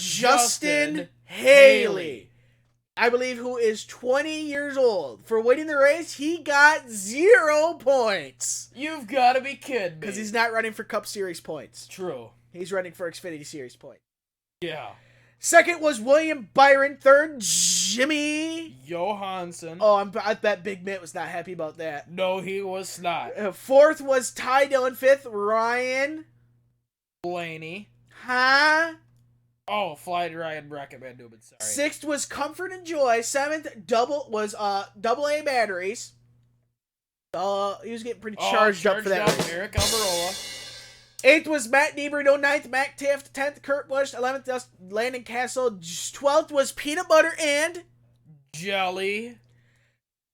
Justin Haley. I believe, who is 20 years old. For winning the race, he got 0 points. You've got to be kidding me. Because he's not running for Cup Series points. True. He's running for Xfinity Series points. Yeah. Second was William Byron. Third, Jimmy Johansson. Oh, I bet Big Mitt was not happy about that. No, he was not. Fourth was Ty Dillon. Fifth, Ryan Blaney. Huh? Oh, Fly to Ryan Breckenman Newman, sorry. Sixth was Comfort and Joy. Seventh, double A batteries. He was getting pretty charged up for that race. Eric Almirola. Eighth was Matt Niebuhr. Ninth, Matt Tift. 10th, Kurt Busch. 11th, Landon Castle. 12th was Peanut Butter and Jelly.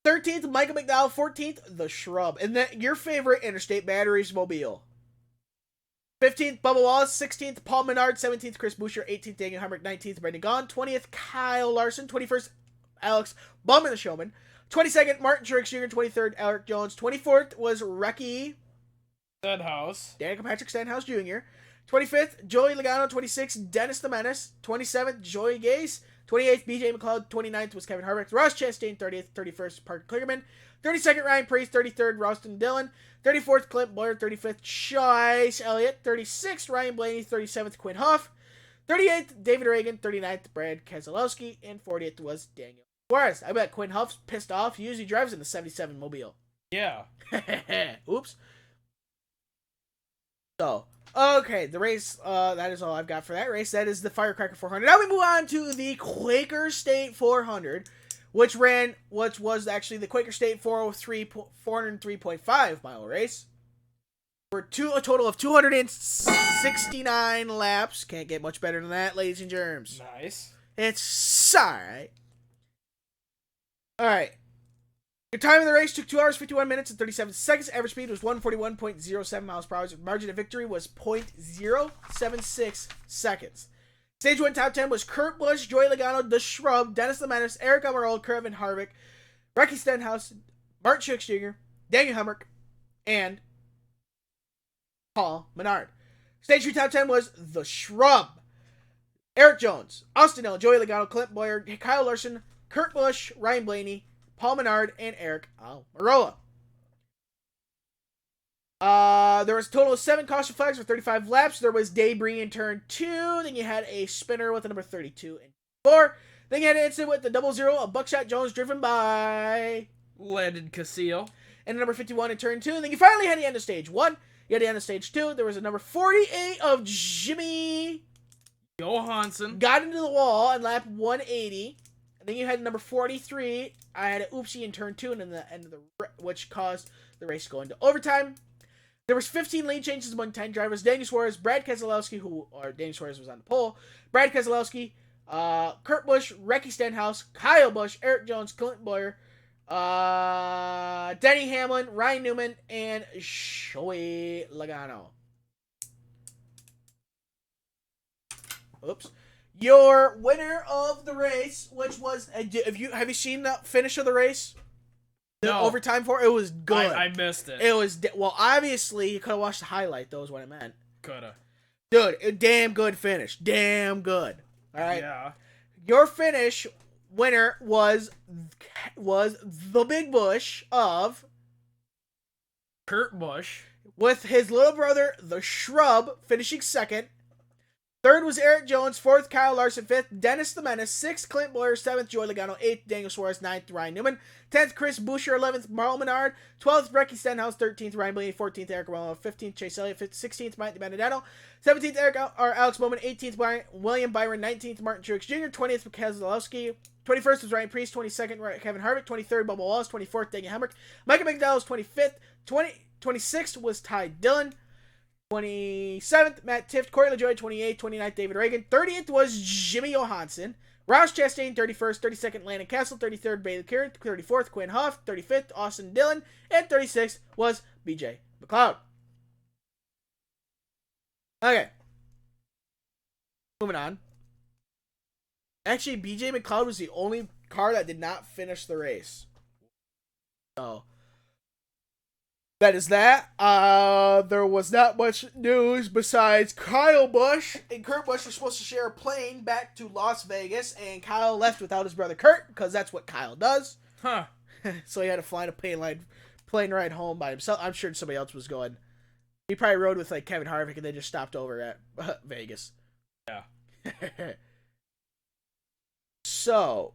13th, Michael McDowell. 14th, The Shrub. And then your favorite Interstate Batteries Mobile. 15th, Bubba Wallace. 16th, Paul Menard. 17th, Chris Buescher. 18th, Daniel Hemrick. 19th, Brendan Gaughan. 20th, Kyle Larson. 21st, Alex Bowman the Showman. 22nd, Martin Truex Jr. 23rd, Eric Jones. 24th was Recky Stenhouse. Danica Patrick Stenhouse Jr. 25th, Joey Logano. 26th, Dennis the Menace. 27th, Joey Gase. 28th, BJ McLeod. 29th was Kevin Harvick. Ross Chastain. 30th, 31st, Parker Kligerman. 32nd, Ryan Preece. 33rd, Ralston Dillon. 34th, Clint Boyer. 35th, Chase Elliott. 36th, Ryan Blaney. 37th, Quinn Huff. 38th, David Reagan. 39th, Brad Keselowski. And 40th was Daniel Suarez. I bet Quinn Huff's pissed off. He usually drives in the 77 Mobile. Yeah. Oops. So, okay, the race, that is all I've got for that race. That is the Firecracker 400. Now we move on to the Quaker State 400, which was actually the Quaker State 403.5 mile race. For a total of 269 laps. Can't get much better than that, ladies and germs. Nice. It's alright. Alright. Your time of the race took 2 hours, 51 minutes, and 37 seconds. Average speed was 141.07 miles per hour. Margin of victory was 0.076 seconds. Stage 1 top 10 was Kurt Busch, Joey Logano, The Shrub, Dennis the Menace, Eric Almirola, Kevin Harvick, Ricky Stenhouse, Martin Truex Jr., Daniel Hemrick, and Paul Menard. Stage 2 top 10 was The Shrub, Eric Jones, Austin Dillon, Joey Logano, Clint Boyer, Kyle Larson, Kurt Busch, Ryan Blaney, Paul Menard, and Eric Almirola. There was a total of 7 caution flags for 35 laps. There was debris in turn 2. Then you had a spinner with the number 32 and 4. Then you had an incident with the 00 of Buckshot Jones driven by Landon Casillo. And the number 51 in turn 2. And then you finally had the end of stage 1. You had the end of stage 2. There was a number 48 of Jimmy Johansson. Got into the wall on lap 180. And then you had number 43. I had an oopsie in turn 2, and then the end of which caused the race to go into overtime. There was 15 lead changes among 10 drivers. Daniel Suarez, Brad Keselowski, Daniel Suarez was on the pole. Brad Keselowski, Kurt Busch, Ricky Stenhouse, Kyle Busch, Eric Jones, Clint Boyer, Denny Hamlin, Ryan Newman, and Joey Logano. Oops. Your winner of the race, which was, have you seen the finish of the race? The overtime for it was good. I missed it. It was well, obviously you could have watched the highlight. That was what I meant. Coulda. Dude, damn good finish. Damn good. All right. Yeah. Your finish winner was the Big Bush of Kurt Busch, with his little brother, the Shrub, finishing second. Third was Eric Jones. Fourth, Kyle Larson. Fifth, Dennis the Menace. Sixth, Clint Boyer. Seventh, Joey Logano. Eighth, Daniel Suarez. Ninth, Ryan Newman. 10th, Chris Buescher. 11th, Paul Menard. 12th, Ricky Stenhouse. 13th, Ryan Blaney. 14th, Eric Almirola. 15th, Chase Elliott. 16th, Mike DiBenedetto. 17th, Alex Bowman. 18th, William Byron. 19th, Martin Truex Jr. 20th, Keselowski. 21st was Ryan Preece. 22nd, Kevin Harvick. 23rd, Bubba Wallace. 24th, Daniel Hemrick. Michael McDowell was 25th. 26th was Ty Dillon. 27th, Matt Tift. Corey LaJoie, 28th. 29th, David Reagan. 30th was Jimmy Johansson. Ross Chastain, 31st. 32nd, Landon Castle. 33rd, Bailey Curran. 34th, Quinn Huff. 35th, Austin Dillon. And 36th was BJ McLeod. Okay. Moving on. Actually, BJ McLeod was the only car that did not finish the race. So, that is that. There was not much news besides Kyle Busch and Kurt Busch were supposed to share a plane back to Las Vegas, and Kyle left without his brother Kurt, because that's what Kyle does. Huh. So he had to fly a plane ride home by himself. I'm sure somebody else was going. He probably rode with like Kevin Harvick, and they just stopped over at Vegas. Yeah. So,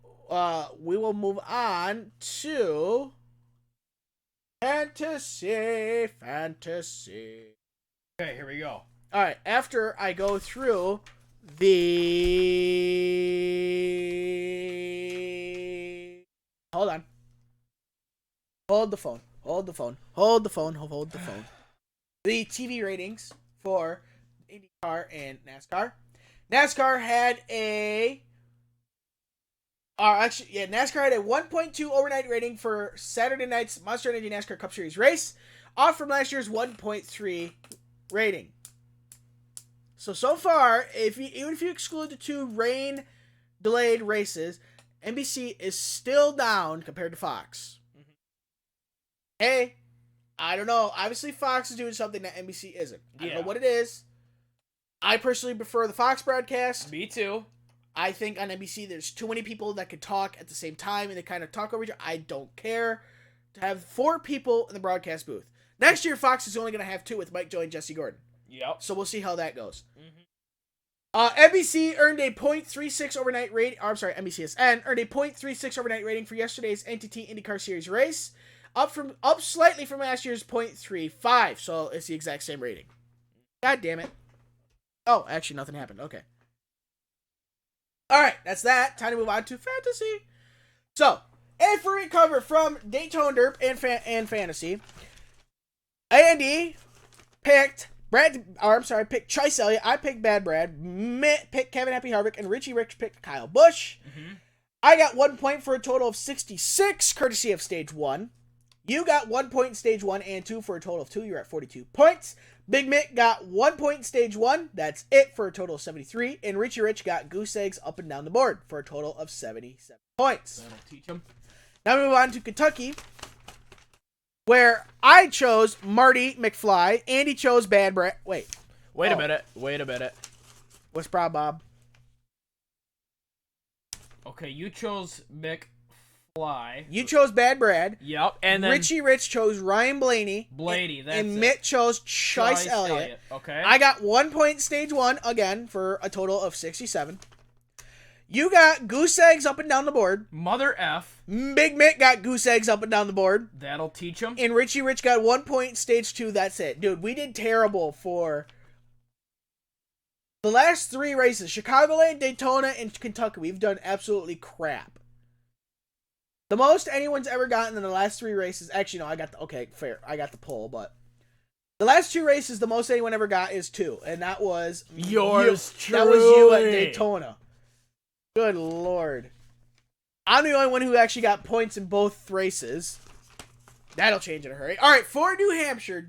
we will move on to fantasy. Okay, here we go. All right, after I go through the... Hold on. Hold the phone. The TV ratings for IndyCar and NASCAR. NASCAR had a... NASCAR had a 1.2 overnight rating for Saturday night's Monster Energy NASCAR Cup Series race, off from last year's 1.3 rating. So far, even if you exclude the 2 rain-delayed races, NBC is still down compared to Fox. Mm-hmm. Hey, I don't know. Obviously, Fox is doing something that NBC isn't. I don't know what it is. I personally prefer the Fox broadcast. Me too. I think on NBC there's too many people that could talk at the same time and they kind of talk over each other. I don't care to have 4 people in the broadcast booth. Next year, Fox is only going to have 2 with Mike Joy and Jesse Gordon. Yep. So we'll see how that goes. Mm-hmm. NBC earned a .36 overnight rating. NBCSN earned a .36 overnight rating for yesterday's NTT IndyCar Series race, up slightly from last year's .35. So it's the exact same rating. God damn it. Oh, actually, nothing happened. Okay. All right, that's that. Time to move on to fantasy. So, and for recover from Daytona Derp and fantasy, Andy picked picked Chase Elliott. I picked Bad Brad. Mitt picked Kevin Happy Harvick, and Richie Rich picked Kyle Busch. Mm-hmm. I got 1 point for a total of 66, courtesy of Stage 1. You got 1 point in Stage 1 and 2 for a total of 2. You're at 42 points. Big Mick got 1 point in Stage 1. That's it for a total of 73. And Richie Rich got goose eggs up and down the board for a total of 77 points. That'll teach him. Now we move on to Kentucky, where I chose Marty McFly. Andy chose Bad Brad. Wait a minute. What's the problem, Bob? Okay, you chose McFly. You chose Bad Brad. Yep, and then Richie Rich chose Ryan Blaney. That's and Mitt chose Chase Elliott. Okay. I got 1 point in Stage 1, again, for a total of 67. You got goose eggs up and down the board. Mother F. Big Mitt got goose eggs up and down the board. That'll teach him. And Richie Rich got 1 point in Stage 2. That's it. Dude, we did terrible for the last 3 races. Chicagoland, Daytona, and Kentucky. We've done absolutely crap. The most anyone's ever gotten in the last 3 races... Actually, no, I got the poll, but... The last 2 races, the most anyone ever got is 2. And that was... Yours truly. That was you at Daytona. Good lord. I'm the only one who actually got points in both races. That'll change in a hurry. Alright, for New Hampshire,